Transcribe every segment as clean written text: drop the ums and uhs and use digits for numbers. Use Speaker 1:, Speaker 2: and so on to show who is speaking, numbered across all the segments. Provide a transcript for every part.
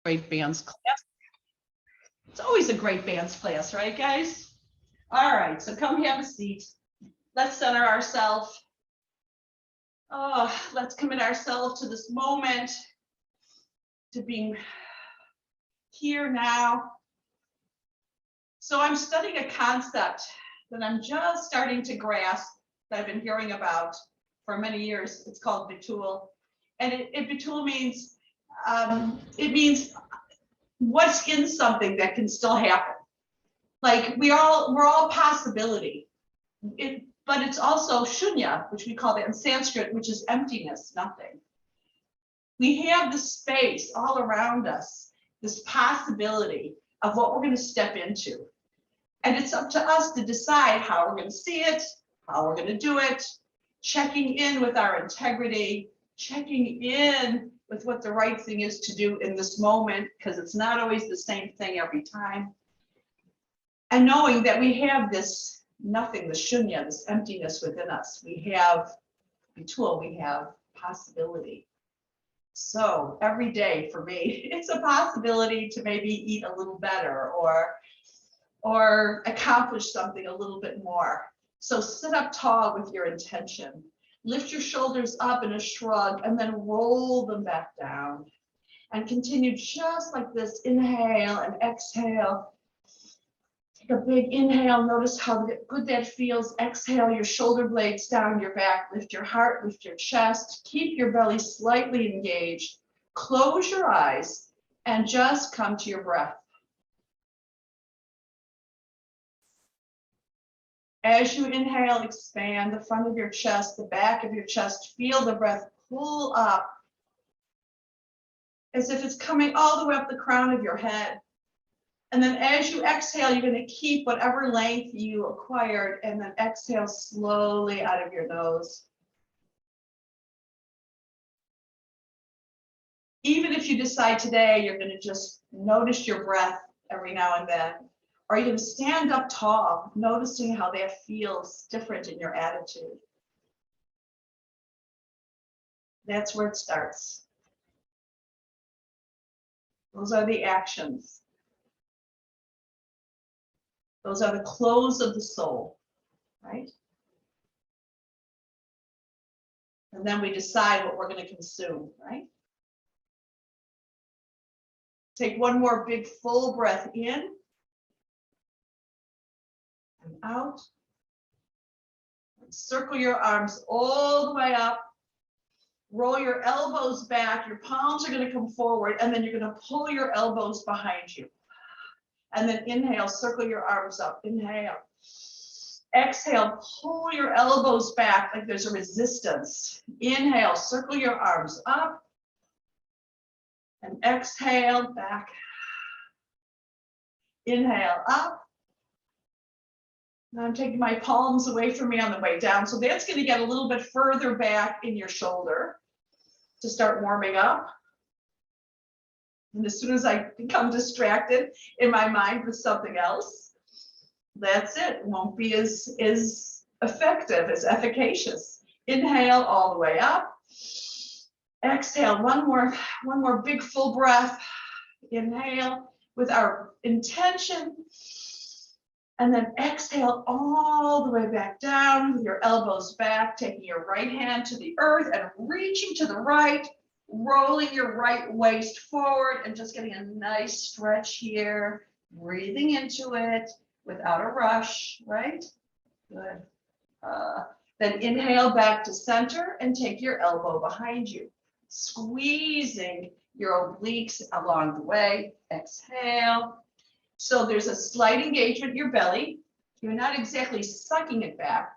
Speaker 1: great bands class. It's always a great bands class, right, guys? All right, so come have a seat. Let's center ourselves. Oh, let's commit ourselves to this moment, to being here now. So I'm studying a concept that I'm just starting to grasp, that I've been hearing about for many years. It's called Bitul. And Bitul means, it means what's in something that can still happen. Like we're all possibility. But it's also shunya, which we call that in Sanskrit, which is emptiness, nothing. We have this space all around us, this possibility of what we're going to step into. And it's up to us to decide how we're going to see it, how we're going to do it, checking in with our integrity, checking in with what the right thing is to do in this moment, because it's not always the same thing every time. And knowing that we have this nothing, the shunya, this emptiness within us. We have Bitul, we have possibility. So every day for me, it's a possibility to maybe eat a little better or accomplish something a little bit more. So sit up tall with your intention. Lift your shoulders up in a shrug and then roll them back down. And continue just like this, inhale and exhale. Take a big inhale, notice how good that feels. Exhale, your shoulder blades down your back, lift your heart, lift your chest, keep your belly slightly engaged. Close your eyes and just come to your breath. As you inhale, expand the front of your chest, the back of your chest, feel the breath pull up as if it's coming all the way up the crown of your head. And then as you exhale, you're going to keep whatever length you acquired and then exhale slowly out of your nose. Even if you decide today you're going to just notice your breath every now and then, or you're going to stand up tall, noticing how that feels different in your attitude. That's where it starts. Those are the actions. Those are the clothes of the soul, right? And then we decide what we're going to consume, right? Take one more big full breath in and out. And circle your arms all the way up. Roll your elbows back. Your palms are going to come forward, and then you're going to pull your elbows behind you. And then inhale, circle your arms up. Inhale. Exhale, pull your elbows back like there's a resistance. Inhale, circle your arms up. And exhale, back. Inhale, up. Now I'm taking my palms away from me on the way down. So that's going to get a little bit further back in your shoulder to start warming up. And as soon as I become distracted in my mind with something else, that's it. It won't be as effective, as efficacious. Inhale all the way up. Exhale, one more big full breath. Inhale with our intention. And then exhale all the way back down with your elbows back, taking your right hand to the earth and reaching to the right, rolling your right waist forward and just getting a nice stretch here, breathing into it without a rush, right? Good. Then inhale back to center and take your elbow behind you, squeezing your obliques along the way. Exhale. So there's a slight engagement in your belly. You're not exactly sucking it back,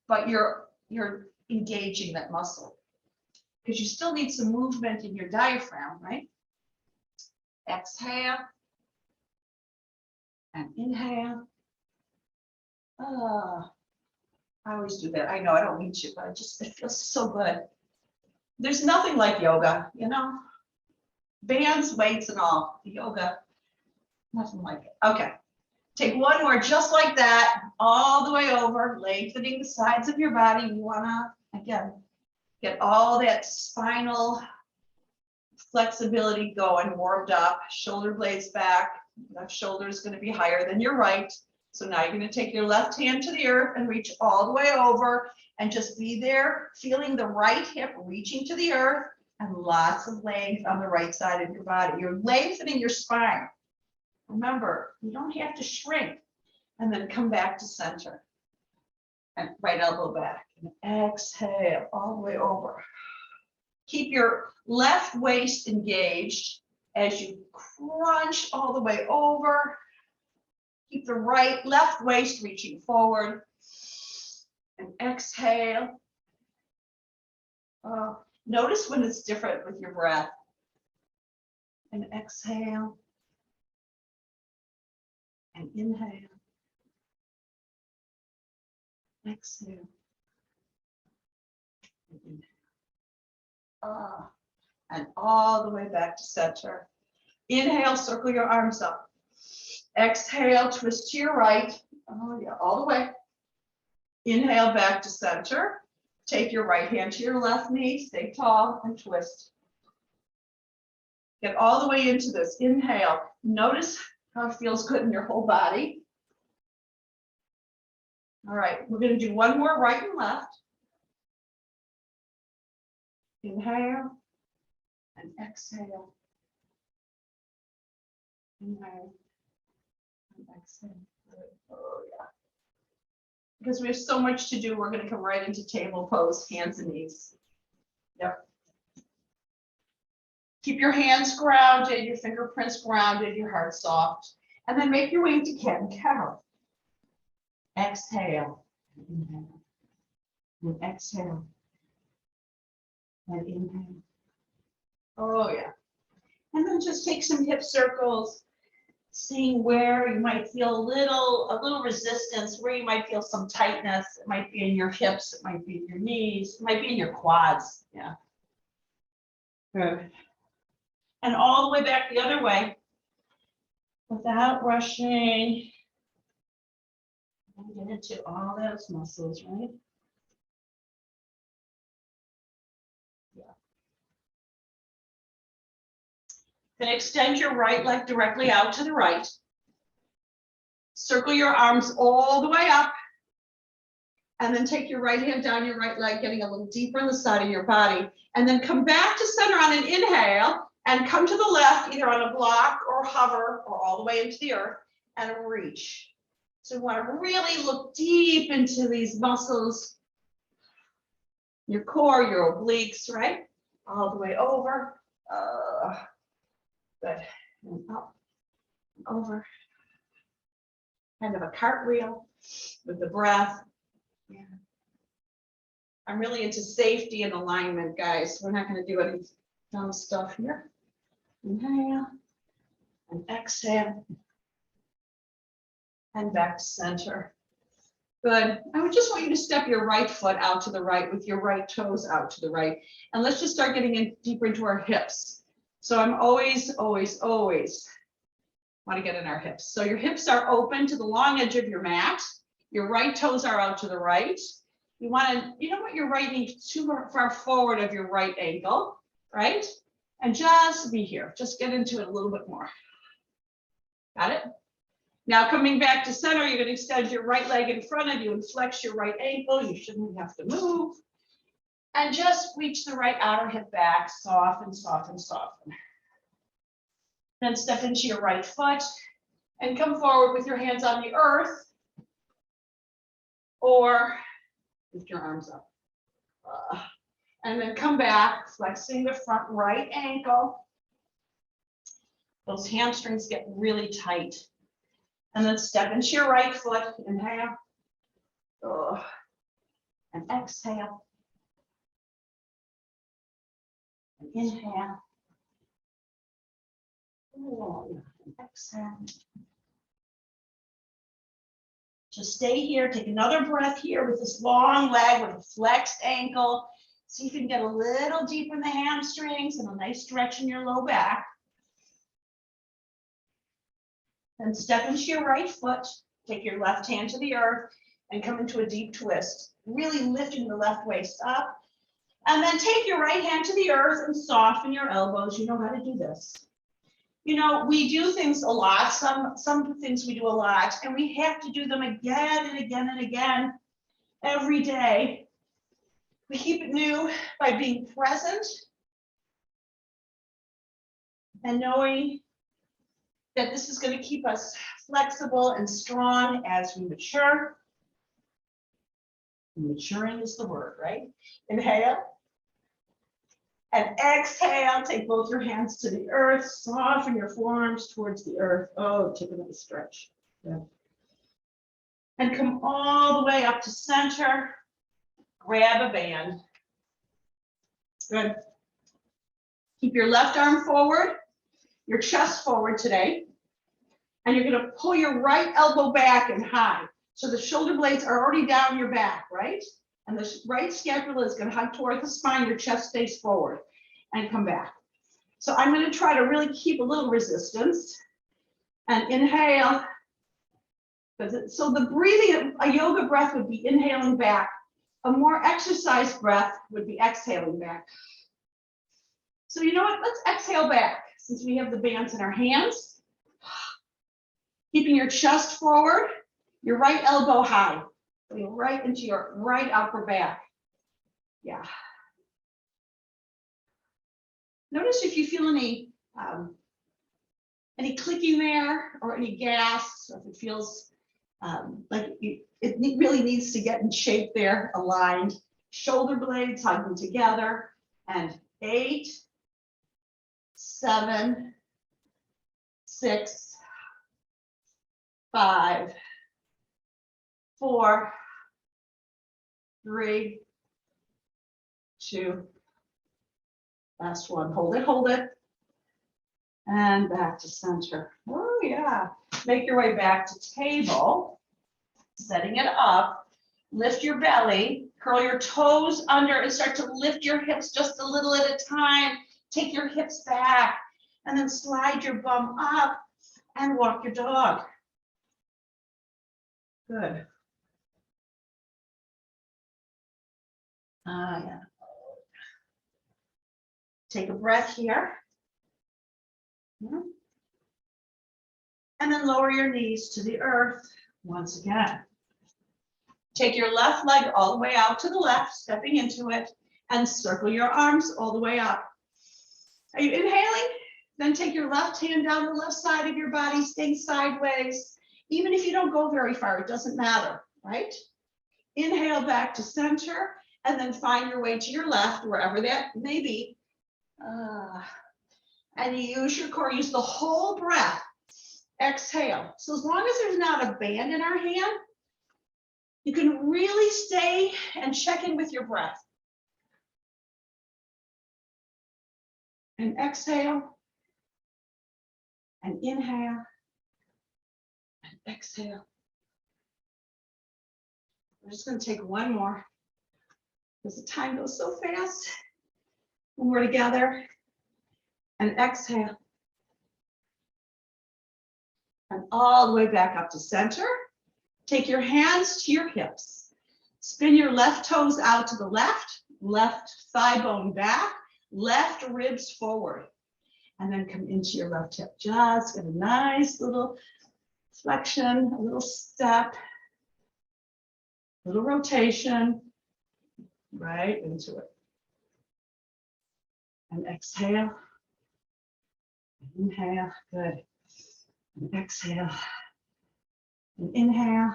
Speaker 1: but you're engaging that muscle because you still need some movement in your diaphragm, right? Exhale and inhale. I always do that. I know I don't mean to, but it feels so good. There's nothing like yoga, you know, bands, weights, and all. Yoga. Nothing like it. Okay, take one more just like that, all the way over, lengthening the sides of your body. You wanna, again, get all that spinal flexibility going, warmed up, shoulder blades back. Left shoulder is going to be higher than your right. So now you're going to take your left hand to the earth and reach all the way over and just be there, feeling the right hip reaching to the earth and lots of length on the right side of your body. You're lengthening your spine. Remember, you don't have to shrink. And then come back to center. And right elbow back. And exhale all the way over. Keep your left waist engaged as you crunch all the way over. Keep the left waist reaching forward. And exhale. Notice when it's different with your breath. And exhale. And inhale. Exhale. And inhale. And all the way back to center. Inhale, circle your arms up. Exhale, twist to your right. Oh yeah, all the way. Inhale, back to center. Take your right hand to your left knee, stay tall and twist. Get all the way into this. Inhale. Notice how it feels good in your whole body. All right, we're going to do one more right and left. Inhale and exhale. Inhale and exhale. Oh, yeah. Because we have so much to do, we're going to come right into table pose, hands and knees. Yep. Keep your hands grounded, your fingerprints grounded, your heart soft. And then make your way into cat-cow. Exhale. Inhale. And exhale. And inhale. Oh, yeah. And then just take some hip circles, seeing where you might feel a little resistance, where you might feel some tightness. It might be in your hips, it might be in your knees, it might be in your quads. Yeah. Good. And all the way back the other way, without rushing. And get into all those muscles, right? Yeah. Then extend your right leg directly out to the right. Circle your arms all the way up. And then take your right hand down your right leg, getting a little deeper in the side of your body. And then come back to center on an inhale and come to the left, either on a block or hover or all the way into the earth and reach. So we want to really look deep into these muscles, your core, your obliques, right? All the way over. Good. And up, and over. Kind of a cartwheel with the breath. Yeah. I'm really into safety and alignment, guys. We're not going to do any dumb stuff here. Inhale and exhale. And back to center. Good. I would just want you to step your right foot out to the right with your right toes out to the right. And let's just start getting in deeper into our hips. So I'm always want to get in our hips. So your hips are open to the long edge of your mat. Your right toes are out to the right. You don't want your right knee too far forward of your right ankle, right? And just be here. Just get into it a little bit more. Got it? Now coming back to center, you're going to extend your right leg in front of you and flex your right ankle. You shouldn't have to move. And just reach the right outer hip back, soften, soften, soften. Then step into your right foot and come forward with your hands on the earth or lift your arms up. And then come back, flexing the front right ankle. Those hamstrings get really tight. And then step into your right foot, inhale, and exhale, and inhale, and exhale. Just stay here, take another breath here with this long leg with a flexed ankle. See if you can get a little deep in the hamstrings and a nice stretch in your low back. Then step into your right foot, take your left hand to the earth and come into a deep twist, really lifting the left waist up And then take your right hand to the earth and soften your elbows. You know how to do this. You know, we do things a lot. Some things we do a lot, and we have to do them again and again and again every day. We keep it new by being present and knowing that this is going to keep us flexible and strong as we mature. Maturing is the word, right? Inhale. And exhale, take both your hands to the earth, soften your forearms towards the earth. Oh, take another stretch. Good. And come all the way up to center. Grab a band. Good. Keep your left arm forward, your chest forward today. And you're going to pull your right elbow back and high. So the shoulder blades are already down your back, right? And the right scapula is going to hug toward the spine. Your chest stays forward and come back. So I'm going to try to really keep a little resistance and inhale. So the breathing, a yoga breath would be inhaling back. A more exercise breath would be exhaling back. So you know what? Let's exhale back since we have the bands in our hands. Keeping your chest forward, your right elbow high. Right into your right upper back. Yeah. Notice if you feel any clicking there or any gas, or if it feels like it really needs to get in shape there, aligned. Shoulder blades hugging together. And 8, 7, 6, 5, 4, 3, 2, last one. Hold it. And back to center. Oh yeah. Make your way back to table. Setting it up. Lift your belly. Curl your toes under and start to lift your hips just a little at a time. Take your hips back and then slide your bum up and walk your dog. Good. Yeah. Take a breath here. And then lower your knees to the earth once again. Take your left leg all the way out to the left, stepping into it, and circle your arms all the way up. Are you inhaling? Then take your left hand down the left side of your body, staying sideways. Even if you don't go very far, it doesn't matter, right? Inhale back to center, and then find your way to your left, wherever that may be. And you use your core, use the whole breath. Exhale. So as long as there's not a band in our hand, you can really stay and check in with your breath. And exhale. And inhale. And exhale. We're just going to take one more because the time goes so fast when we're together. And exhale. And all the way back up to center. Take your hands to your hips. Spin your left toes out to the left, left thigh bone back, left ribs forward. And then come into your left hip. Just get a nice little flexion, a little step, a little rotation, right into it. And exhale. Inhale, good. And exhale. And inhale.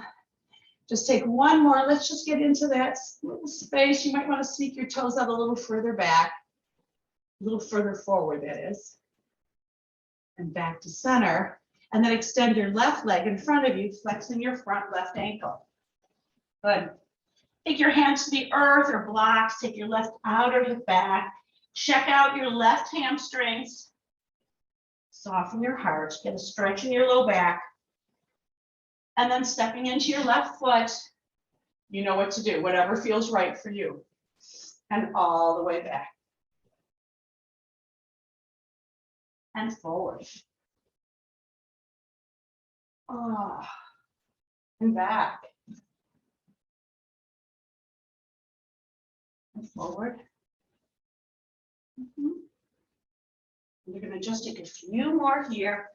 Speaker 1: Just take one more. Let's just get into that little space. You might want to sneak your toes out a little further back, a little further forward, that is. And back to center. And then extend your left leg in front of you, flexing your front left ankle. Good. Take your hands to the earth or blocks. Take your left outer hip back. Check out your left hamstrings. Soften your heart. Get a stretch in your low back. And then stepping into your left foot. You know what to do, whatever feels right for you. And all the way back. And forward. Oh, and back. And forward. Mhm. You're going to just take a few more here.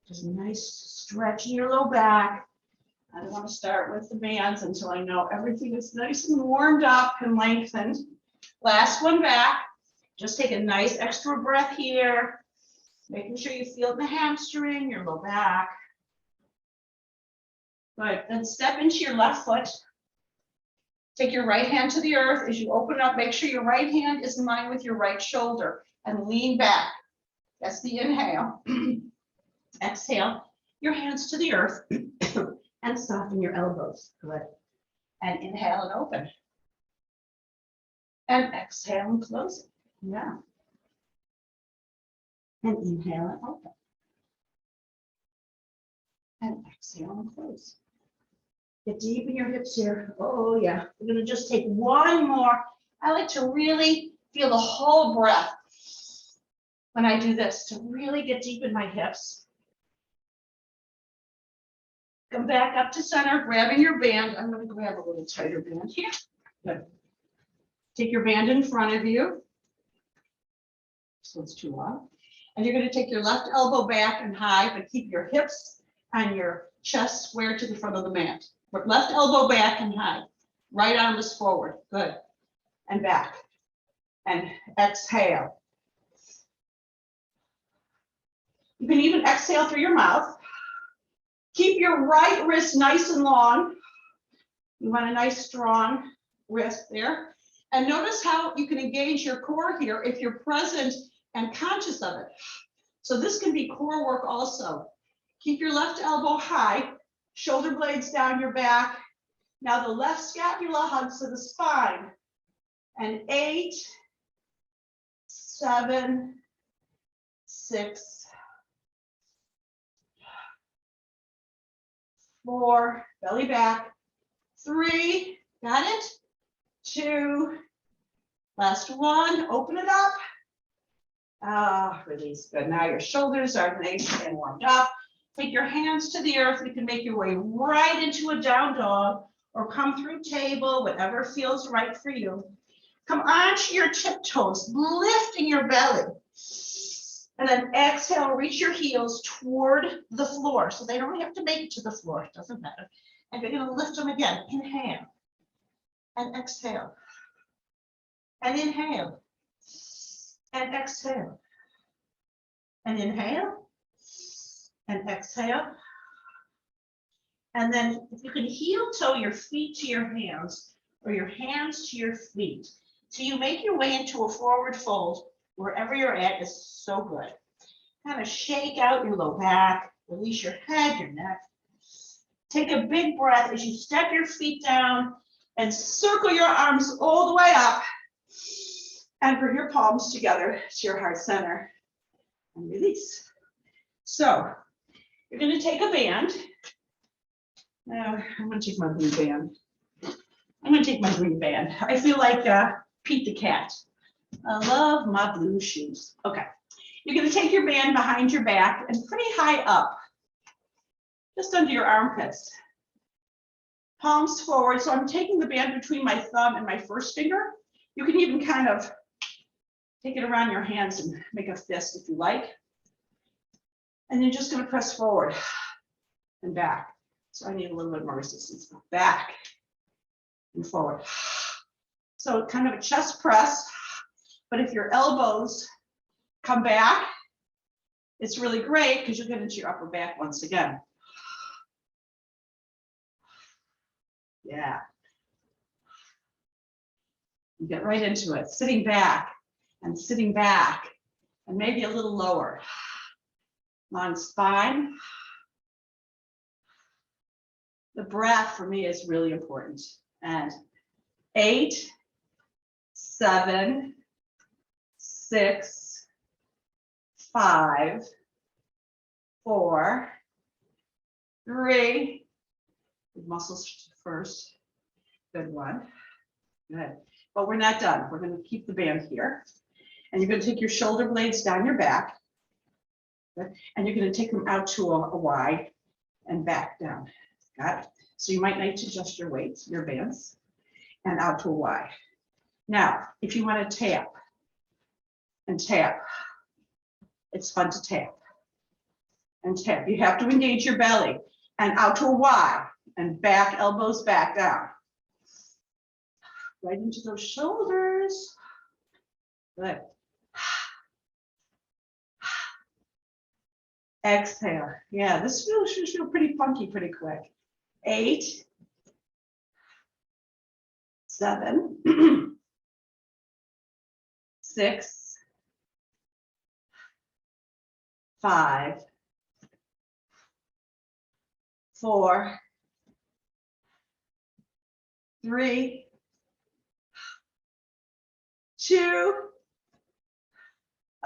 Speaker 1: Just a nice stretch in your low back. I don't want to start with the bands until I know everything is nice and warmed up and lengthened. Last one back. Just take a nice extra breath here. Making sure you feel the hamstring, your low back. Good. Then step into your left foot. Take your right hand to the earth. As you open up, make sure your right hand is in line with your right shoulder and lean back. That's the inhale. Exhale, your hands to the earth and soften your elbows. Good. And inhale and open. And exhale and close it. Yeah. And inhale and open. And exhale and close. Get deep in your hips here. Oh yeah. We're going to just take one more. I like to really feel the whole breath when I do this, to really get deep in my hips. Come back up to center, grabbing your band. I'm going to grab a little tighter band here. Good. Take your band in front of you. This one's too long. And you're going to take your left elbow back and high, but keep your hips and your chest square to the front of the mat. Left elbow back and high. Right arm is forward. Good. And back. And exhale. You can even exhale through your mouth. Keep your right wrist nice and long. You want a nice strong wrist there. And notice how you can engage your core here if you're present and conscious of it. So this can be core work also. Keep your left elbow high, shoulder blades down your back. Now the left scapula hugs to the spine. And 8, 7, 6, 4, belly back, 3, got it? 2, last one, open it up. Release, good. Now your shoulders are nice and warmed up. Take your hands to the earth. You can make your way right into a down dog or come through table, whatever feels right for you. Come onto your tiptoes, lifting your belly. And then exhale, reach your heels toward the floor. So they don't have to make it to the floor, it doesn't matter. And you're going to lift them again. Inhale and exhale. And inhale and exhale. And inhale and exhale. And then if you can heel toe your feet to your hands or your hands to your feet. So you make your way into a forward fold. Wherever you're at is so good. Kind of shake out your low back, release your head, your neck. Take a big breath as you step your feet down and circle your arms all the way up and bring your palms together to your heart center and release. So you're going to take a band. I'm going to take my blue band. I'm going to take my green band. I feel like Pete the Cat. I love my blue shoes. Okay. You're going to take your band behind your back and pretty high up, just under your armpits. Palms forward. So I'm taking the band between my thumb and my first finger. You can even kind of take it around your hands and make a fist if you like. And you're just going to press forward and back. So I need a little bit more resistance. Back and forward. So kind of a chest press. But if your elbows come back, it's really great because you'll get into your upper back once again. Yeah. You get right into it. Sitting back and maybe a little lower. Long spine. The breath for me is really important. And 8, 7, 6, 5, 4, 3. Good muscles first. Good one. Good. But we're not done. We're going to keep the band here. And you're going to take your shoulder blades down your back. Good. And you're going to take them out to a Y and back down. Got it? So you might need to adjust your weights, your bands, and out to a Y. Now, if you want to tap, and tap. It's fun to tap and tap. You have to engage your belly and out to a Y and back, elbows back down. Right into those shoulders. Good. Exhale. Yeah, this should feel pretty funky pretty quick. 8, 7, 6, 5, 4, 3, 2.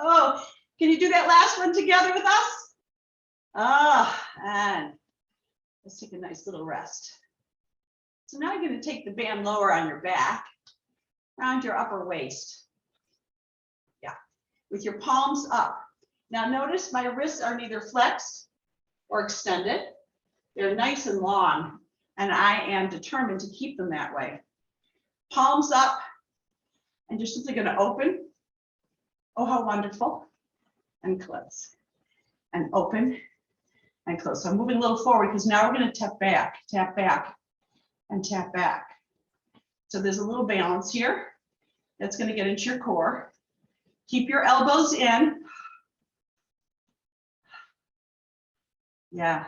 Speaker 1: Oh, can you do that last one together with us? And let's take a nice little rest. So now you're going to take the band lower on your back, around your upper waist. Yeah, with your palms up. Now notice my wrists are neither flexed or extended. They're nice and long, and I am determined to keep them that way. Palms up, and you're simply going to open. Oh, how wonderful. And close. And open and close. So I'm moving a little forward because now we're going to tap back, and tap back. So there's a little balance here that's going to get into your core. Keep your elbows in. Yeah.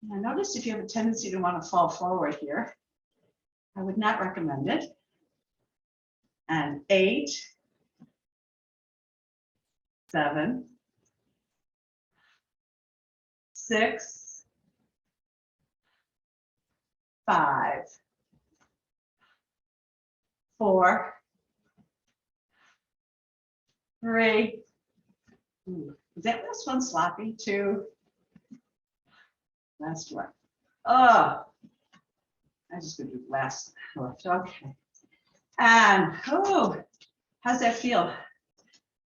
Speaker 1: Now notice if you have a tendency to want to fall forward here, I would not recommend it. And 8, 7, 6, 5, 4, 3. Is that last one sloppy? 2. Last one. Oh, I'm just going to do last left. Okay. And oh, how's that feel?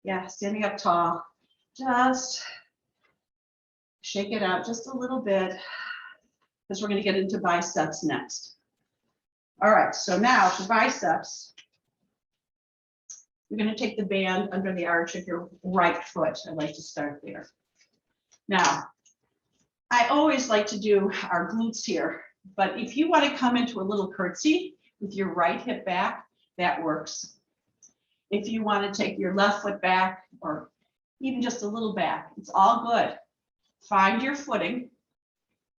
Speaker 1: Yeah, standing up tall. Just shake it out just a little bit because we're going to get into biceps next. All right, so now for biceps, you're going to take the band under the arch of your right foot. I like to start there. Now, I always like to do our glutes here, but if you want to come into a little curtsy with your right hip back, that works. If you want to take your left foot back or even just a little back, it's all good. Find your footing.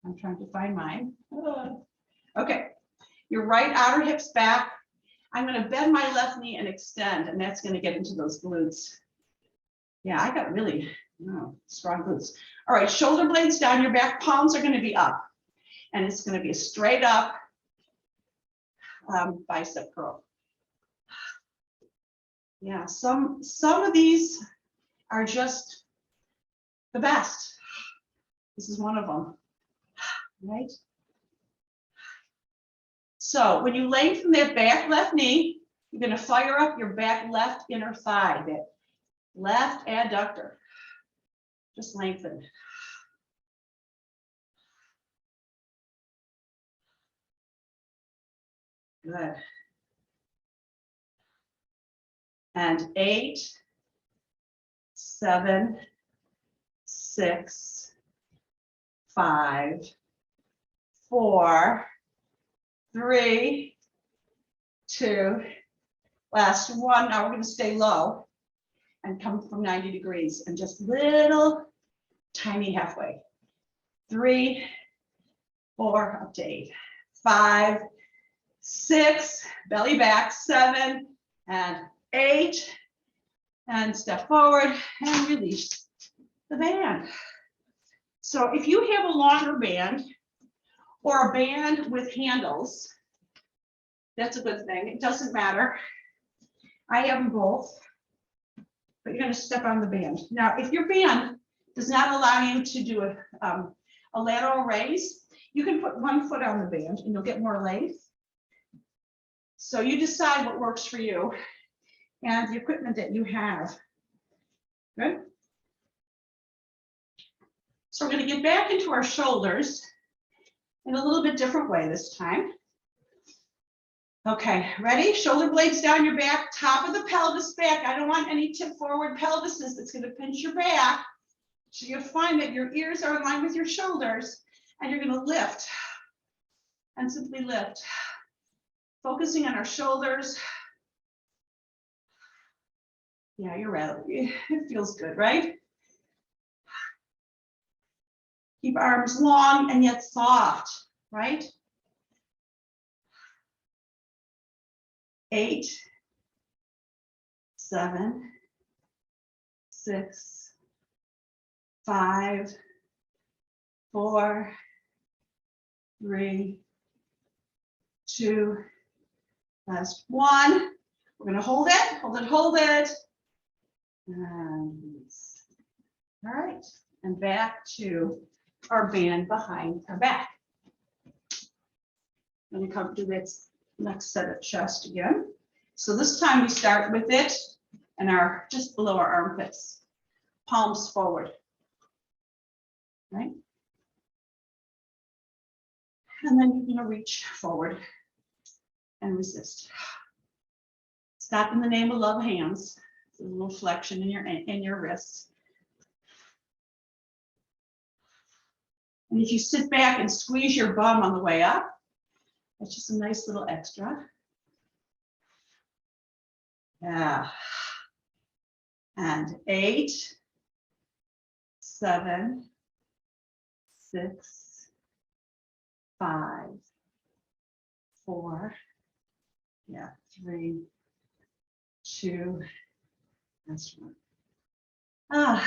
Speaker 1: I'm trying to find mine. Okay, your right outer hip's back. I'm going to bend my left knee and extend, and that's going to get into those glutes. Yeah, I got really strong glutes. All right, shoulder blades down your back, palms are going to be up, and it's going to be a straight up bicep curl. Yeah, some of these are just the best. This is one of them, right? So when you lengthen that back left knee, you're going to fire up your back left inner thigh, that left adductor. Just lengthen. Good. And 8, 7, 6, 5, 4, 3, 2, last one. Now we're going to stay low and come from 90 degrees and just little tiny halfway. 3, 4, up to 8, 5, 6, belly back, 7 and 8, and step forward and release the band. So if you have a longer band or a band with handles, that's a good thing. It doesn't matter. I have them both, but you're going to step on the band. Now, if your band does not allow you to do a lateral raise, you can put one foot on the band and you'll get more length. So you decide what works for you and the equipment that you have. Good. So we're going to get back into our shoulders in a little bit different way this time. Okay, ready? Shoulder blades down your back, top of the pelvis back. I don't want any tip forward pelvises. That's going to pinch your back. So you'll find that your ears are in line with your shoulders, and you're going to lift and simply lift. Focusing on our shoulders. Yeah, you're right. It feels good, right? Keep arms long and yet soft, right? 8, 7, 6, 5, 4, 3, 2, last 1. We're going to hold it, hold it, hold it. And release. All right, and back to our band behind our back. I'm going to come to this next set of chest again. So this time we start with it and our just below our armpits, palms forward, right? And then you're going to reach forward and resist. Stop in the name of love hands. A little flexion in your wrists. And if you sit back and squeeze your bum on the way up, that's just a nice little extra. Yeah. And 8, 7, 6, 5, 4, yeah, 3, 2, that's 1.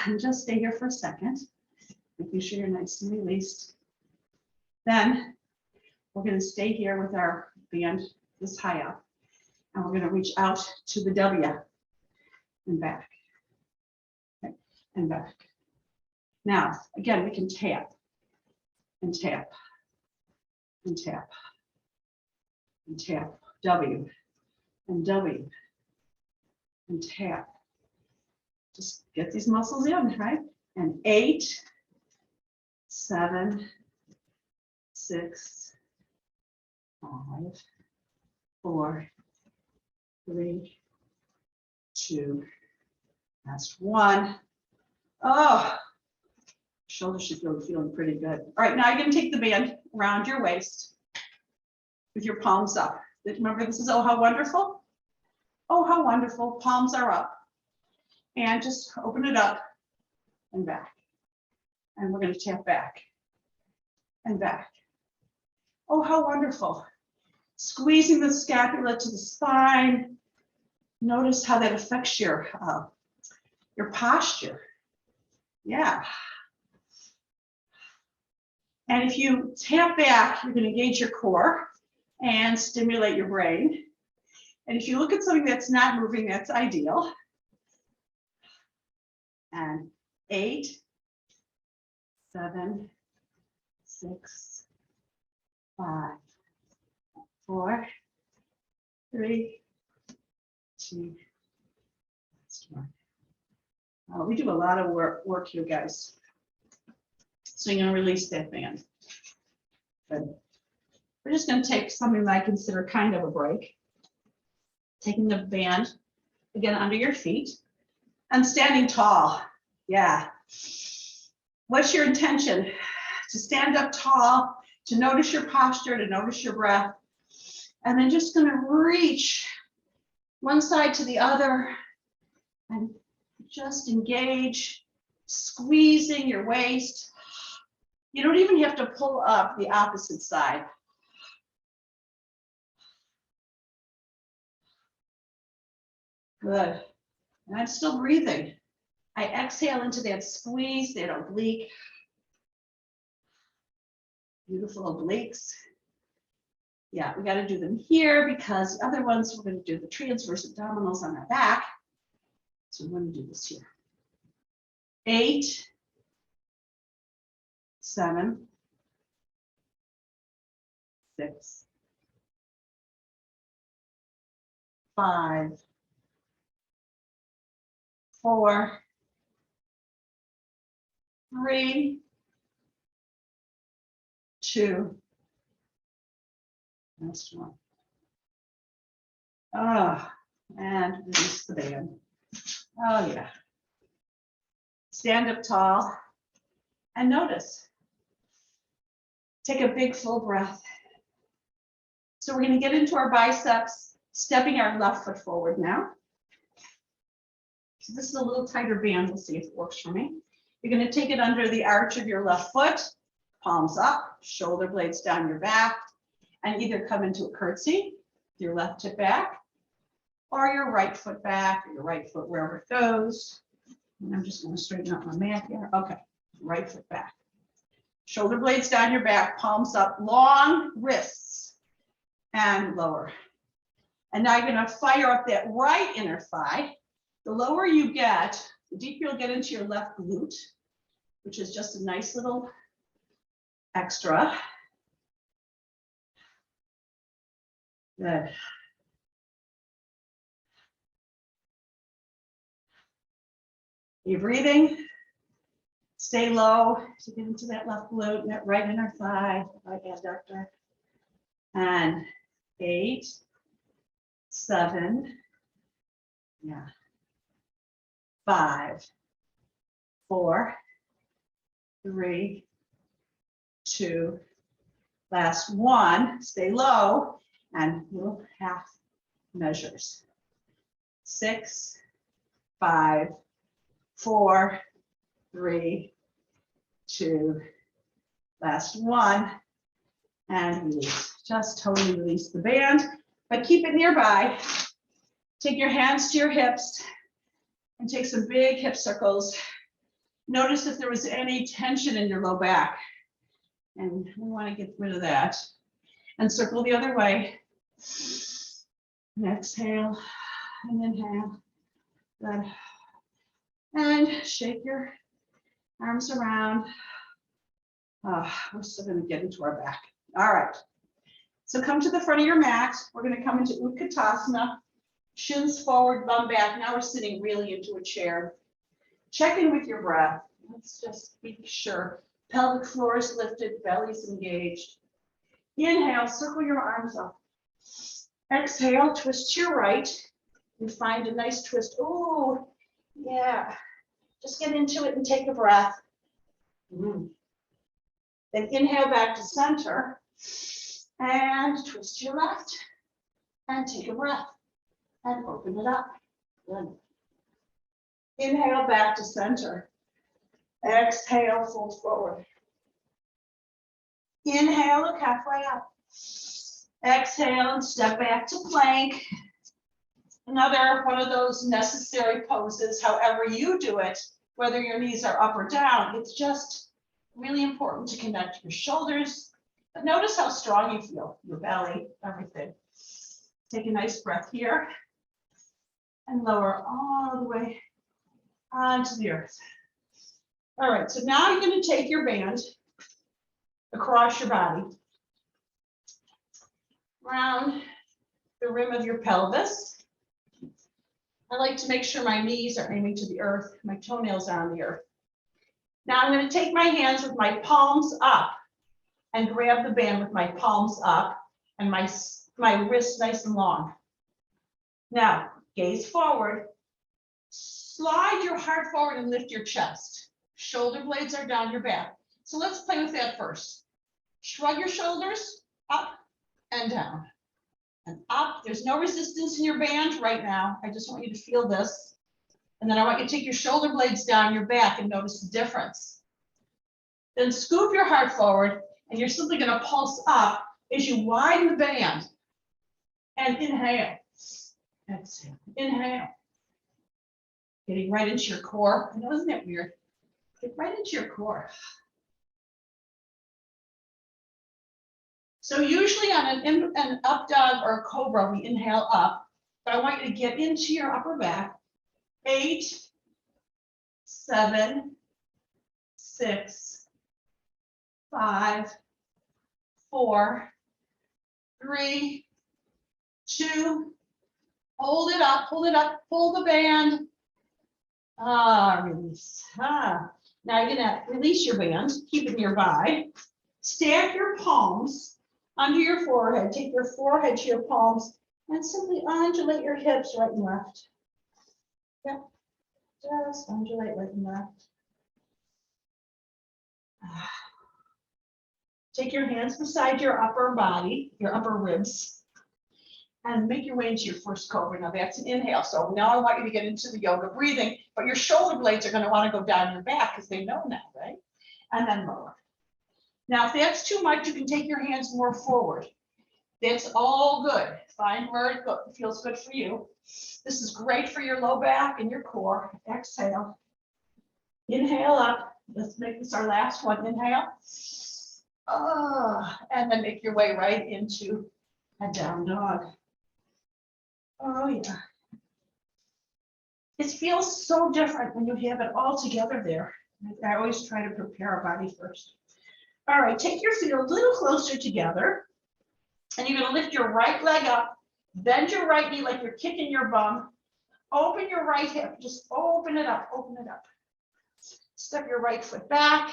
Speaker 1: And just stay here for a second, making sure you're nice and released. Then we're going to stay here with our band this high up, and we're going to reach out to the W and back, okay, and back. Now, again, we can tap and tap and tap and tap, W and W and tap. Just get these muscles in, right? And 8, 7, 6, 5, 4, 3, 2, last 1. Oh, shoulders should be feeling pretty good. All right, now you're going to take the band around your waist with your palms up. Remember, this is Oh How Wonderful? Oh, how wonderful. Palms are up. And just open it up and back. And we're going to tap back and back. Oh, how wonderful. Squeezing the scapula to the spine. Notice how that affects your posture. Yeah. And if you tap back, you're going to engage your core and stimulate your brain. And if you look at something that's not moving, that's ideal. And 8, 7, 6, 5, 4, 3, 2, 1. We do a lot of work here, guys. So you're going to release that band. Good. We're just going to take something that I consider kind of a break. Taking the band again under your feet and standing tall. Yeah. What's your intention? To stand up tall, to notice your posture, to notice your breath, and then just going to reach one side to the other and just engage, squeezing your waist. You don't even have to pull up the opposite side. Good. And I'm still breathing. I exhale into that squeeze, that oblique. Beautiful obliques. Yeah, we got to do them here because the other ones we're going to do the transverse abdominals on our back. So I'm going to do this here. 8, 7, 6, 5, 4, 3, 2, last 1. Oh, and release the band. Oh, yeah. Stand up tall and notice. Take a big full breath. So we're going to get into our biceps, stepping our left foot forward now. So this is a little tighter band. We'll see if it works for me. You're going to take it under the arch of your left foot, palms up, shoulder blades down your back, and either come into a curtsy, your left hip back, or your right foot back, or your right foot wherever it goes. And I'm just going to straighten out my mat here. Okay, right foot back. Shoulder blades down your back, palms up, long wrists, and lower. And now you're going to fire up that right inner thigh. The lower you get, the deeper you'll get into your left glute, which is just a nice little extra. Good. You're breathing. Stay low to get into that left glute, that right inner thigh, right adductor. And 8, 7, yeah. 5, 4, 3, 2, last 1, stay low, and little half measures. 6, 5, 4, 3, 2, last 1, and release. Just totally release the band, but keep it nearby. Take your hands to your hips and take some big hip circles. Notice if there was any tension in your low back, and we want to get rid of that. And circle the other way. And exhale and inhale. Good. And shake your arms around. We're still going to get into our back. All right. So come to the front of your mat. We're going to come into Utkatasana. Shins forward, bum back. Now we're sitting really into a chair. Check in with your breath. Let's just be sure. Pelvic floor is lifted, belly's engaged. Inhale, circle your arms up. Exhale, twist to your right. And find a nice twist. Oh, yeah. Just get into it and take a breath. Then inhale back to center. And twist to your left. And take a breath. And open it up. Good. Inhale back to center. Exhale, fold forward. Inhale, look halfway up. Exhale and step back to plank. Another one of those necessary poses, however you do it, whether your knees are up or down, it's just really important to connect your shoulders. But notice how strong you feel, your belly, everything. Take a nice breath here and lower all the way onto the earth. All right, so now you're going to take your band across your body, around the rim of your pelvis. I like to make sure my knees are aiming to the earth, my toenails are on the earth. Now I'm going to take my hands with my palms up and grab the band with my palms up and my wrists nice and long. Now, gaze forward, slide your heart forward and lift your chest. Shoulder blades are down your back. So let's play with that first. Shrug your shoulders up and down. And up, there's no resistance in your band right now. I just want you to feel this. And then I want you to take your shoulder blades down your back and notice the difference. Then scoop your heart forward and you're simply going to pulse up as you widen the band. And inhale. Exhale. Inhale. Getting right into your core. I know, isn't that weird? Get right into your core. So usually on an up dog or a cobra, we inhale up, but I want you to get into your upper back. 8, 7, 6, 5, 4, 3, 2, hold it up, pull the band. Release. Now you're gonna release your band, keep it nearby. Stack your palms under your forehead. Take your forehead to your palms And simply undulate your hips right and left. Yep, just undulate right and left. Take your hands beside your upper body, your upper ribs, and make your way into your first cobra. Now that's an inhale. So now I want you to get into the yoga breathing, but your shoulder blades are going to want to go down your back because they know now, right? And then lower. Now, if that's too much, you can take your hands more forward. That's all good. Find where it feels good for you. This is great for your low back and your core. Exhale. Inhale up. Let's make this our last one. Inhale. And then make your way right into a down dog. Oh, yeah. It feels so different when you have it all together there. I always try to prepare our body first. All right, take your feet a little closer together. And you're going to lift your right leg up, bend your right knee like you're kicking your bum. Open your right hip. Just open it up, open it up. Step your right foot back.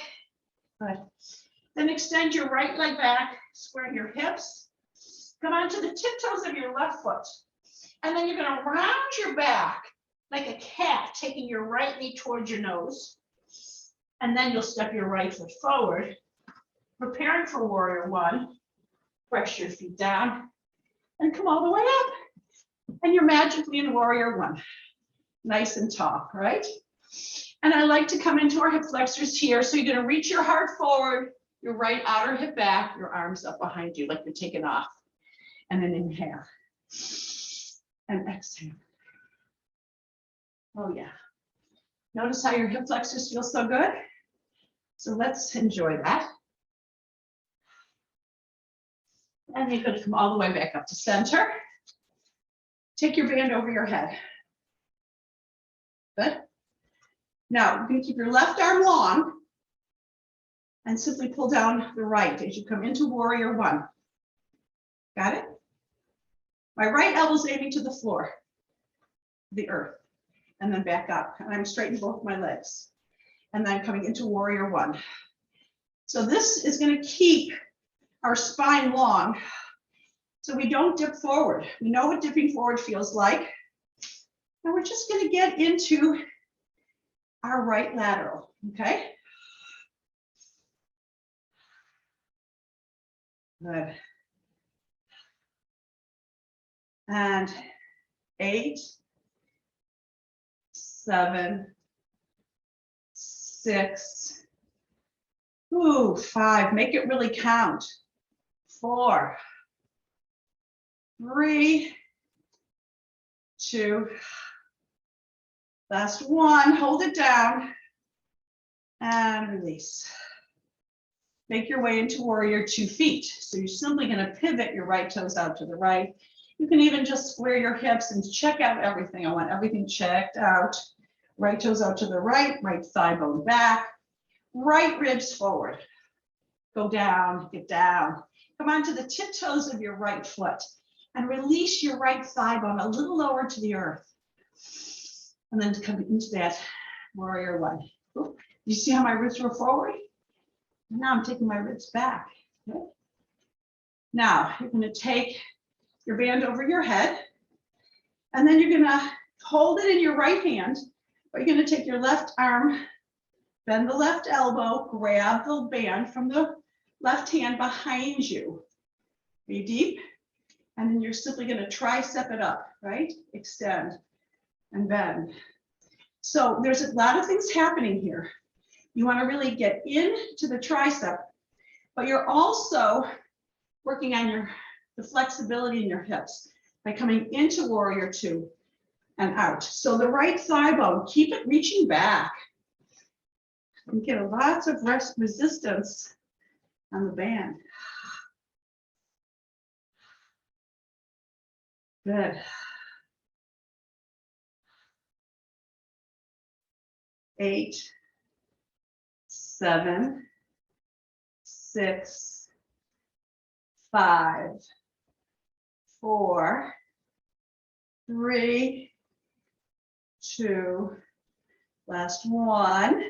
Speaker 1: Good. Then extend your right leg back, square your hips. Come onto the tiptoes of your left foot. And then you're going to round your back like a cat, taking your right knee towards your nose. And then you'll step your right foot forward, preparing for warrior one. Press your feet down and come all the way up. And you're magically in warrior one. Nice and tall, right? And I like to come into our hip flexors here. So you're going to reach your heart forward, your right outer hip back, your arms up behind you like you're taking off. And then inhale and exhale. Oh, yeah. Notice how your hip flexors feel so good. So let's enjoy that. And you're going to come all the way back up to center. Take your band over your head. Good. Now, you're going to keep your left arm long and simply pull down the right as you come into warrior one. Got it? My right elbow's aiming to the floor, the earth, and then back up. And I'm straightening both my legs. And then coming into warrior one. So this is going to keep our spine long so we don't dip forward. We know what dipping forward feels like. And we're just going to get into our right lateral, okay? Good. And 8, 7, 6, 5. Make it really count. 4, 3, 2. Last one. Hold it down and release. Make your way into warrior 2 feet. So you're simply going to pivot your right toes out to the right. You can even just square your hips and check out everything. I want everything checked out. Right toes out to the right thigh bone back, right ribs forward. Go down, get down. Come onto the tiptoes of your right foot and release your right thigh bone a little lower to the earth. And then come into that warrior one. Ooh, you see how my ribs were forward? Now I'm taking my ribs back. Okay. Now you're going to take your band over your head, and then you're going to hold it in your right hand, but you're going to take your left arm, bend the left elbow, grab the band from the left hand behind you. Breathe deep, and then you're simply going to tricep it up, right? Extend and bend. So there's a lot of things happening here. You want to really get into the tricep, but you're also working on the flexibility in your hips by coming into warrior 2 and out. So the right thigh bone, keep it reaching back. You get lots of resistance on the band. Good. 8, 7, 6, 5, 4, 3, 2, last one,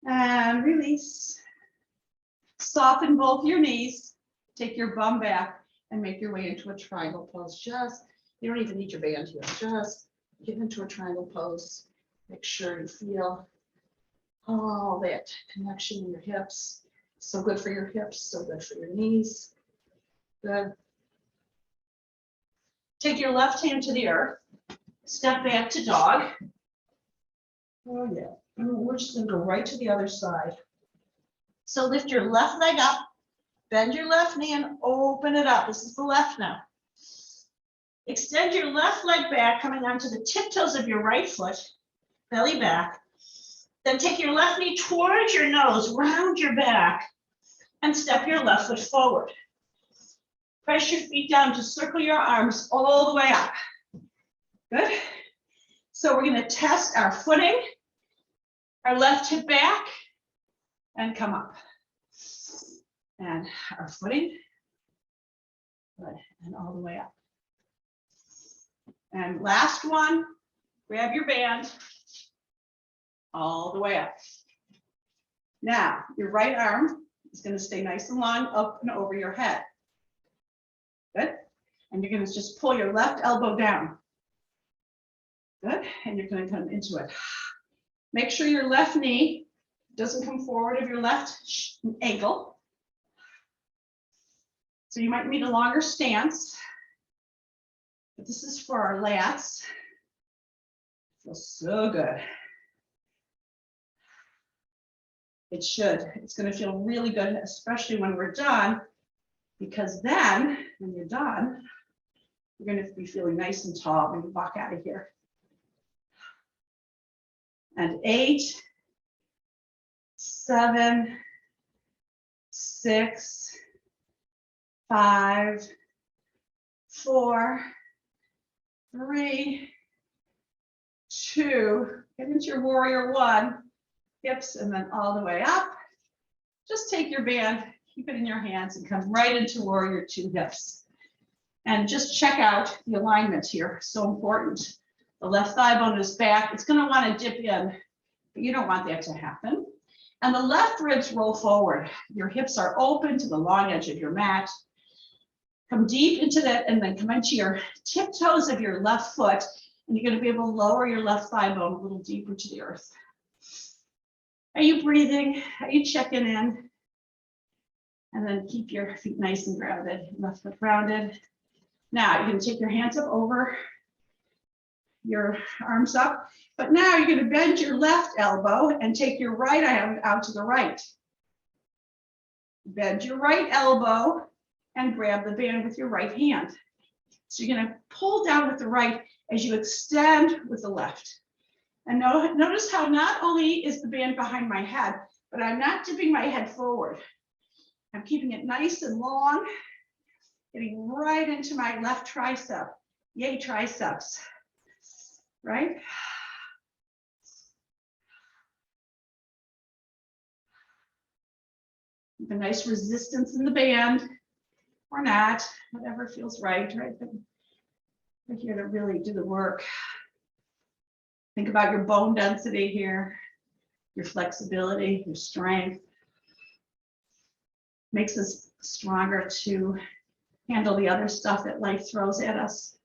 Speaker 1: and release. Soften both your knees, take your bum back, and make your way into a triangle pose. Just, you don't even need your band here. Just get into a triangle pose. Make sure you feel all that connection in your hips. So good for your hips, so good for your knees. Good. Take your left hand to the earth. Step back to dog. Oh yeah. And we're just gonna go right to the other side. So lift your left leg up, bend your left knee and open it up. This is the left now. Extend your left leg back, coming onto the tiptoes of your right foot, belly back. Then take your left knee towards your nose, round your back, and step your left foot forward. Press your feet down to circle your arms all the way up. Good. So we're going to test our footing, our left hip back, and come up. And our footing. Good. And all the way up. And last one, grab your band all the way up. Now, your right arm is going to stay nice and long up and over your head. Good. And you're going to just pull your left elbow down. Good. And you're going to come into it. Make sure your left knee doesn't come forward of your left ankle. So you might need a longer stance. But this is for our lats. Feels so good. It should. It's going to feel really good, especially when we're done, because then when you're done, you're going to be feeling nice and tall when you walk out of here. And 8, 7, 6, 5, 4, 3, 2, get into your warrior 1, hips, and then all the way up. Just take your band, keep it in your hands, and come right into warrior 2 hips. And just check out the alignment here, so important. The left thigh bone is back. It's going to want to dip in, but you don't want that to happen. And the left ribs roll forward. Your hips are open to the long edge of your mat. Come deep into that, and then come into your tiptoes of your left foot, and you're going to be able to lower your left thigh bone a little deeper to the earth. Are you breathing? Are you checking in? And then keep your feet nice and grounded, left foot grounded. Now you're going to take your hands up over your arms up, but now you're going to bend your left elbow and take your right arm out to the right. Bend your right elbow and grab the band with your right hand. So you're going to pull down with the right as you extend with the left. And notice how not only is the band behind my head, but I'm not dipping my head forward. I'm keeping it nice and long, getting right into my left tricep. Yay, triceps. Right? Keep a nice resistance in the band, or not, whatever feels right, right? But we're here to really do the work. Think about your bone density here, your flexibility, your strength. Makes us stronger to handle the other stuff that life throws at us.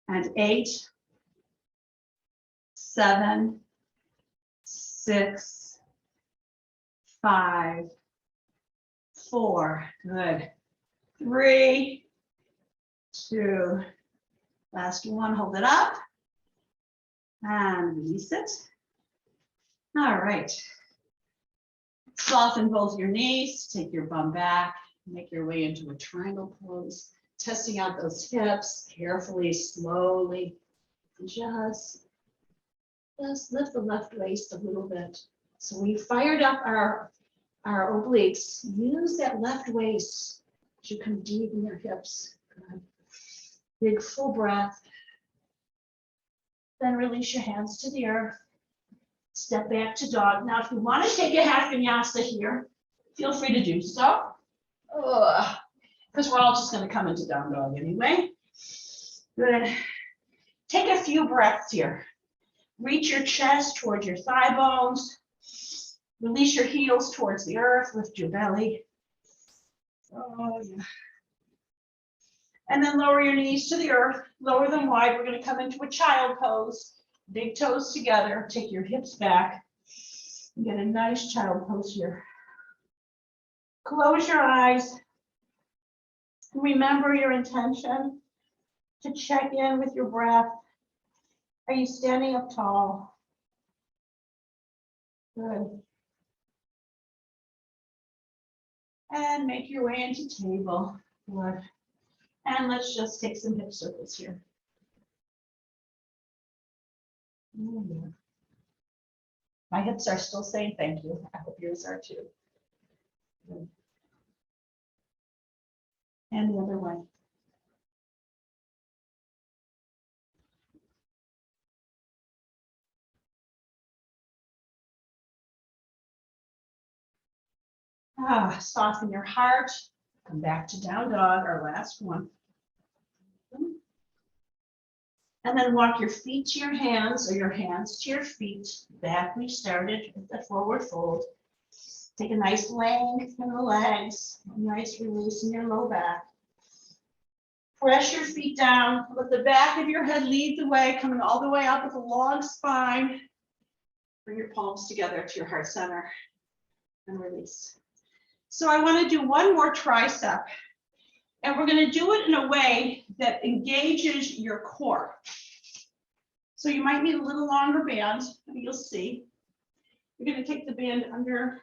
Speaker 1: And 8, 7, 6, 5, 4, good. 3, 2, last one, hold it up. And release it. All right. Soften both your knees, take your bum back, make your way into a triangle pose, testing out those hips carefully, slowly. Just lift the left waist a little bit. So we fired up our obliques. Use that left waist as you come deep in your hips. Good. Big full breath. Then release your hands to the earth. Step back to dog. Now, if you want to take a half vinyasa here, feel free to do so. Because we're all just going to come into down dog anyway. Good. Take a few breaths here. Reach your chest towards your thigh bones. Release your heels towards the earth. Lift your belly. Oh, yeah. And then lower your knees to the earth, lower them wide. We're going to come into a child pose. Big toes together, take your hips back. Get a nice child pose here. Close your eyes. Remember your intention to check in with your breath. Are you standing up tall? Good. And make your way into table. Good. And let's just take some hip circles here. Yeah. My hips are still saying thank you. I hope yours are too. Good. And the other way. Soften your heart. Come back to down dog, our last one. And then walk your feet to your hands or your hands to your feet. Back we started with the forward fold. Take a nice length in the legs, a nice release in your low back. Press your feet down, let the back of your head lead the way, coming all the way up with a long spine. Bring your palms together to your heart center and release. So I want to do one more tricep, and we're going to do it in a way that engages your core. So you might need a little longer band, you'll see. You're going to take the band under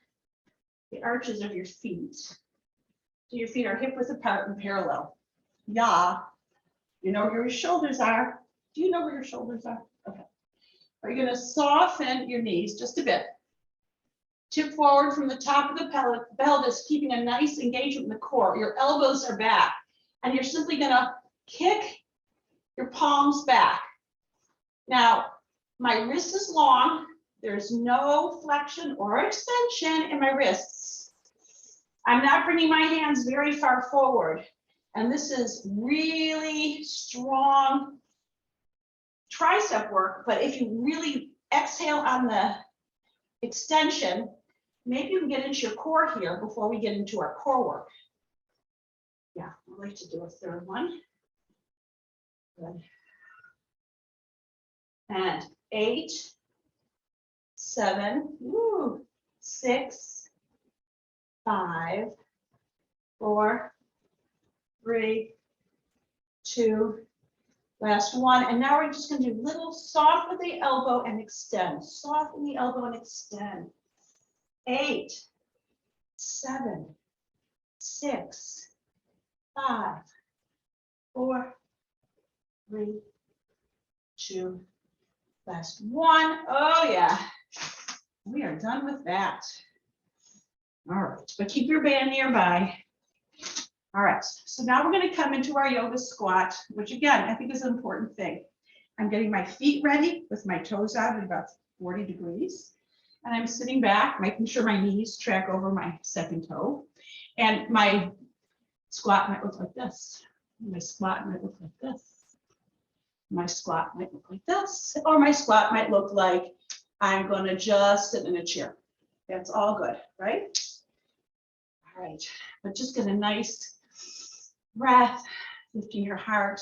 Speaker 1: the arches of your feet. So your feet are hip width apart and parallel. Yeah. You know where your shoulders are. Do you know where your shoulders are? Okay. Are you going to soften your knees just a bit? Tip forward from the top of the pelvis, keeping a nice engagement in the core. Your elbows are back. And you're simply going to kick your palms back. Now, my wrist is long. There's no flexion or extension in my wrists. I'm not bringing my hands very far forward. And this is really strong tricep work. But if you really exhale on the extension, maybe you can get into your core here before we get into our core work. Yeah, I'd like to do a third one. Good. And 8, 7, 6, 5, 4, 3, 2, last one. And now we're just going to do little soft with the elbow and extend. Soften the elbow and extend. 8, 7, 6, 5, 4, 3, 2, last one. Oh yeah, we are done with that. All right, but keep your band nearby. All right, so now we're going to come into our yoga squat, which again, I think is an important thing. I'm getting my feet ready with my toes out at about 40 degrees. And I'm sitting back, making sure my knees track over my second toe. And my squat might look like this. My squat might look like this. My squat might look like this. Or my squat might look like I'm going to just sit in a chair. That's all good, right? All right, but just get a nice breath, lifting your heart.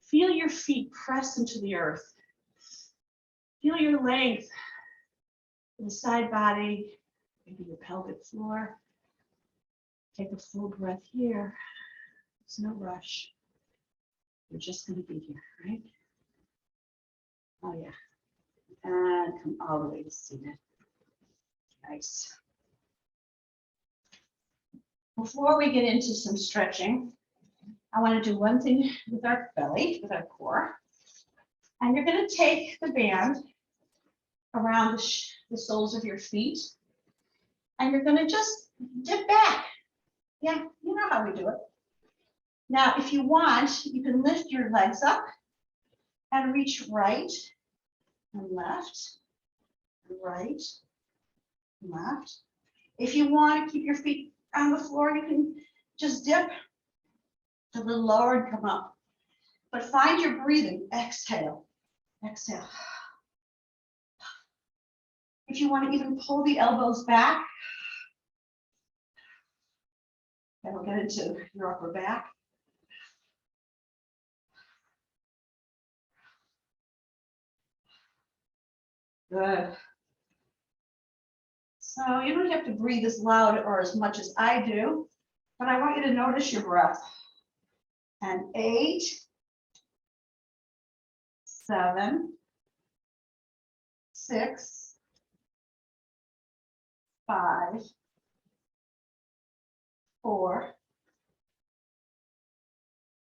Speaker 1: Feel your feet press into the earth. Feel your length in the side body, maybe your pelvic floor. Take a full breath here. There's no rush. We're just going to be here, right? Oh, yeah. And come all the way to seated. Nice. Before we get into some stretching, I want to do one thing with our belly, with our core. And you're going to take the band around the soles of your feet. And you're going to just dip back. Yeah, you know how we do it. Now, if you want, you can lift your legs up and reach right and left, and right, and left. If you want to keep your feet on the floor, you can just dip a little lower and come up. But find your breathing. Exhale, exhale. If you want to even pull the elbows back, that'll get into your upper back. Good. So you don't have to breathe as loud or as much as I do, but I want you to notice your breath. And 8, 7, 6, 5, 4,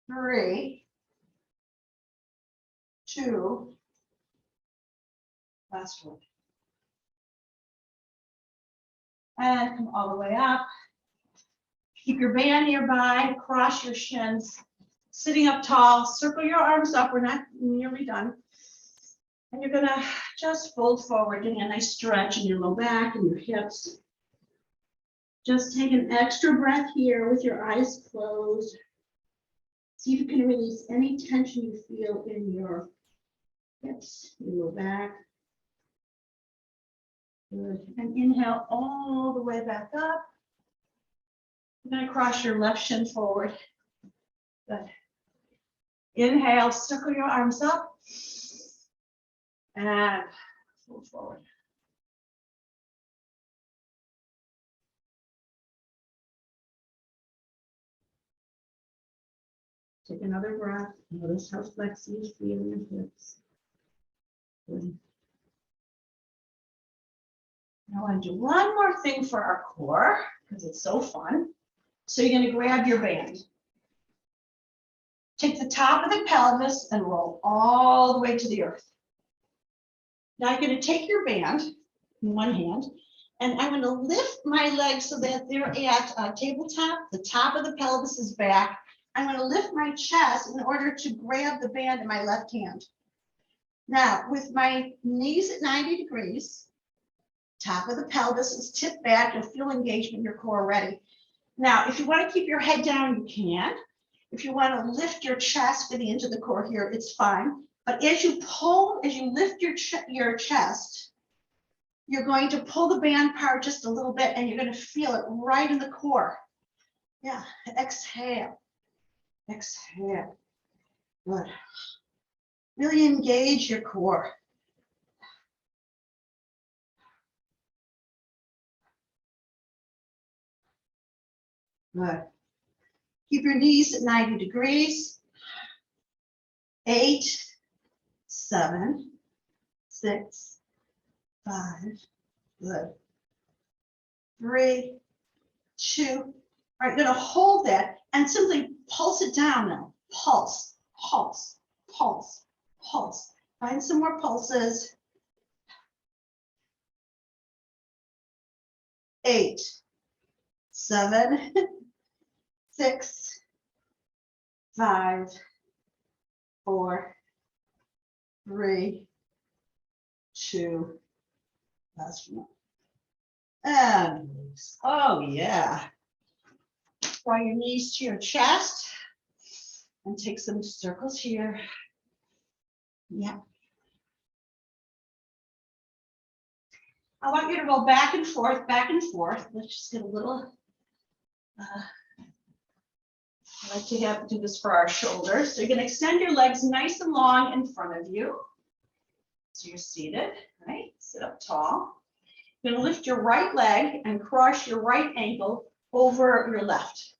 Speaker 1: 3, 2, last one. And come all the way up. Keep your band nearby, cross your shins, sitting up tall, circle your arms up, we're not nearly done. And you're gonna just fold forward, getting a nice stretch in your low back and your hips. Just take an extra breath here with your eyes closed. See if you can release any tension you feel in your hips, your low back. Good. And inhale all the way back up. You're going to cross your left shin forward. Good. Inhale, circle your arms up. And fold forward. Take another breath. Notice how flexy you feel in your hips. Good. Now I want to do one more thing for our core because it's so fun. So you're going to grab your band. Take the top of the pelvis and roll all the way to the earth. Now you're going to take your band in one hand, and I'm going to lift my legs so that they're at tabletop. The top of the pelvis is back. I'm going to lift my chest in order to grab the band in my left hand. Now, with my knees at 90 degrees, top of the pelvis is tipped back. You'll feel engagement in your core already. Now, if you want to keep your head down, you can. If you want to lift your chest getting into the core here, it's fine. But as you pull, as you lift your chest, you're going to pull the band part just a little bit and you're going to feel it right in the core. Yeah, exhale, exhale. Good. Really engage your core. Good. Keep your knees at 90 degrees. 8, 7, 6, 5. Good. 3, 2. All right, you're going to hold that and simply pulse it down now. Pulse, pulse, pulse, pulse. Find some more pulses. 8, 7, 6, 5, 4, 3, 2. Last one. And release. Oh, yeah. Draw your knees to your chest and take some circles here. Yeah. I want you to roll back and forth, back and forth. Let's just get a little, I like to do this for our shoulders. So you're going to extend your legs nice and long in front of you. So you're seated, right? Sit up tall. You're going to lift your right leg and cross your right ankle over your left.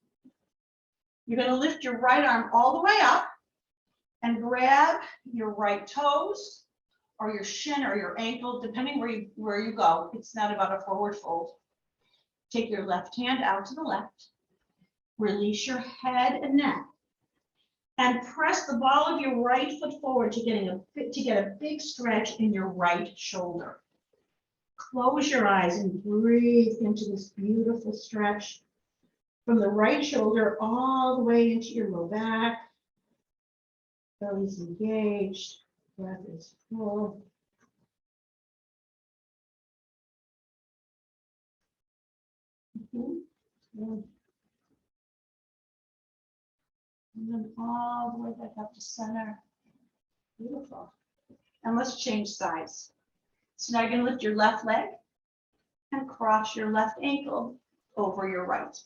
Speaker 1: You're going to lift your right arm all the way up and grab your right toes or your shin or your ankle, depending where you go. It's not about a forward fold. Take your left hand out to the left. Release your head and neck. And press the ball of your right foot forward to get a big stretch in your right shoulder. Close your eyes and breathe into this beautiful stretch from the right shoulder all the way into your low back. Belly's engaged, breath is full. Good. And then all the way back up to center. Beautiful. And let's change sides. So now you're going to lift your left leg and cross your left ankle over your right.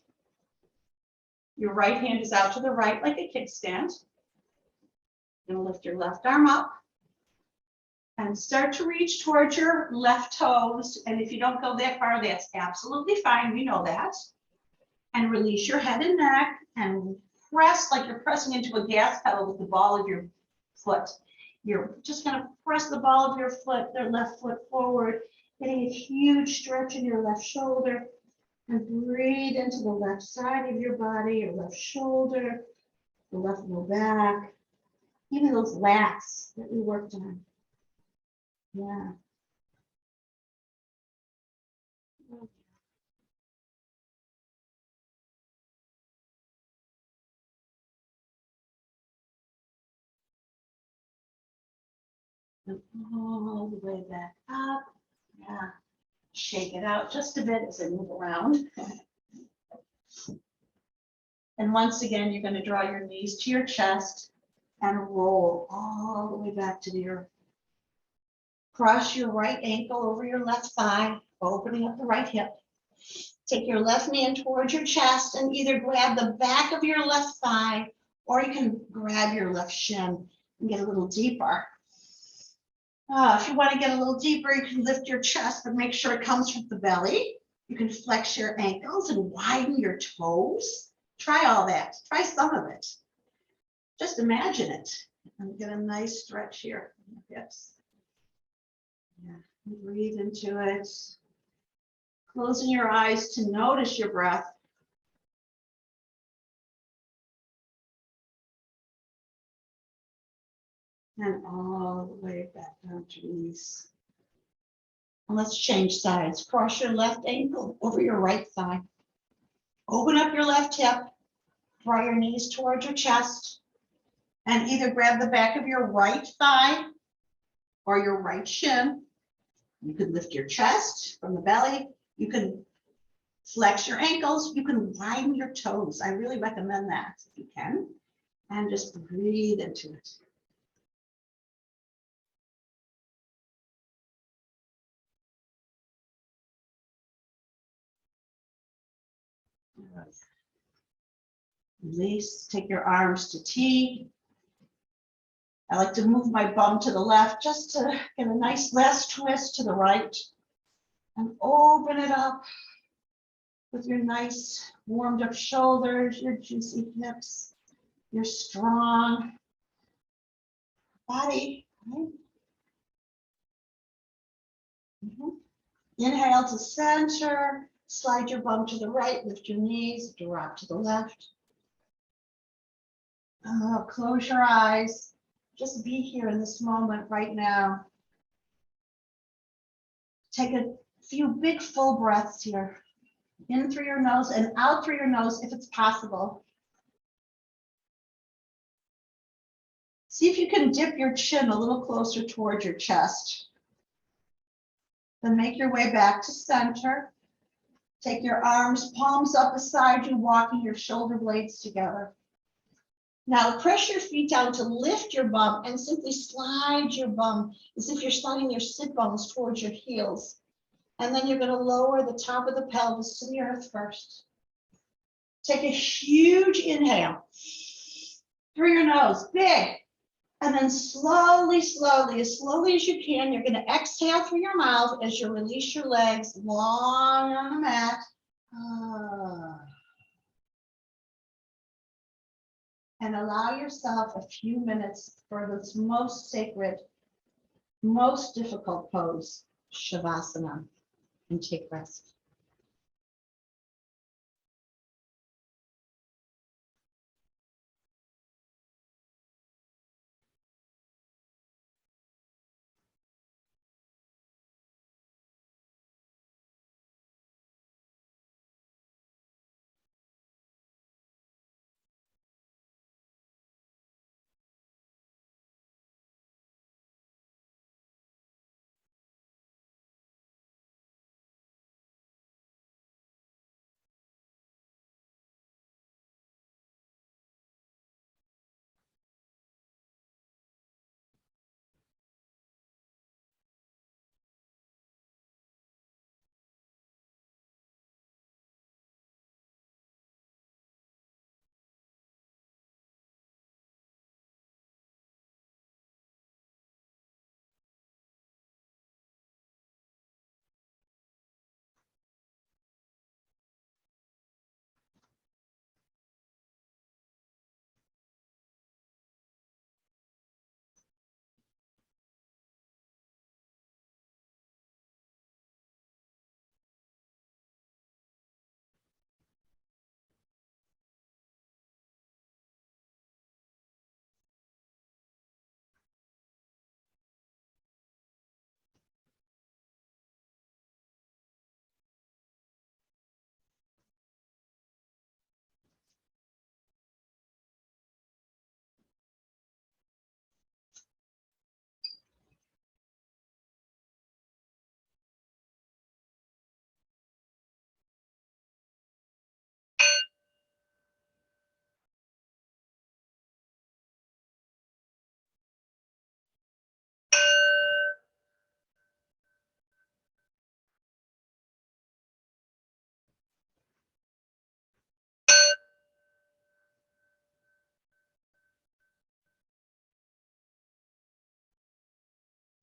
Speaker 1: Your right hand is out to the right like a kickstand. You're going to lift your left arm up And start to reach towards your left toes. And if you don't go that far, that's absolutely fine. We know that. And release your head and neck and press like you're pressing into a gas pedal with the ball of your foot. You're just going to press the ball of your foot, their left foot forward, getting a huge stretch in your left shoulder. And breathe into the left side of your body, your left shoulder, the left low back, even those lats that we worked on. Yeah. And all the way back up. Yeah. Shake it out just a bit as I move around. And once again, you're going to draw your knees to your chest and roll all the way back to the earth. Cross your right ankle over your left thigh, opening up the right hip. Take your left knee in towards your chest and either grab the back of your left thigh or you can grab your left shin and get a little deeper. If you want to get a little deeper, you can lift your chest, but make sure it comes from the belly. You can flex your ankles and widen your toes. Try all that. Try some of it. Just imagine it. And get a nice stretch here in the hips. Yeah. Breathe into it. Closing your eyes to notice your breath. And all the way back down to release. And let's change sides. Cross your left ankle over your right thigh. Open up your left hip. Draw your knees towards your chest. And either grab the back of your right thigh or your right shin. You can lift your chest from the belly. You can flex your ankles. You can widen your toes. I really recommend that if you can. And just breathe into it. Release, take your arms to T. I like to move my bum to the left just to get a nice last twist to the right. And open it up with your nice warmed up shoulders, your juicy hips, your strong body. Right? Inhale to center, slide your bum to the right, lift your knees, drop to the left. Close your eyes. Just be here in this moment right now. Take a few big full breaths here. In through your nose and out through your nose if it's possible. See if you can dip your chin a little closer towards your chest. Then make your way back to center. Take your arms, palms up beside you, walking your shoulder blades together. Now press your feet down to lift your bum and simply slide your bum as if you're sliding your sit bones towards your heels. And then you're going to lower the top of the pelvis to the earth first. Take a huge inhale through your nose, big. And then slowly, slowly, as slowly as you can, you're going to exhale through your mouth as you release your legs long on the mat. And allow yourself a few minutes for this most sacred, most difficult pose, Shavasana, and take rest.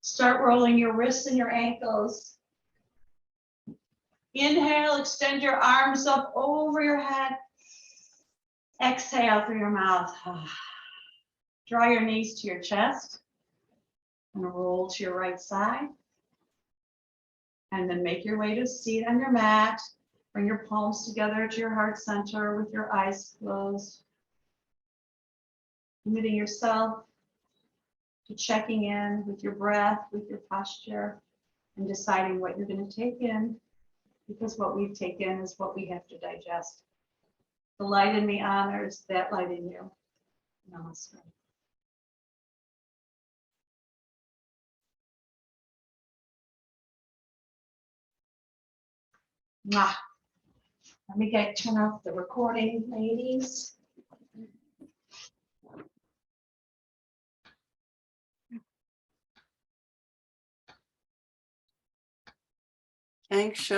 Speaker 1: Start rolling your wrists and your ankles. Inhale, extend your arms up over your head. Exhale through your mouth. Draw your knees to your chest and roll to your right side. And then make your way to a seat on your mat. Bring your palms together to your heart center with your eyes closed. Committing yourself to checking in with your breath, with your posture, and deciding what you're going to take in, because what we've taken is what we have to digest. The light in me honors that light in you. Namaste. Mwah. Let me turn off the recording, ladies.
Speaker 2: Thanks, Shel.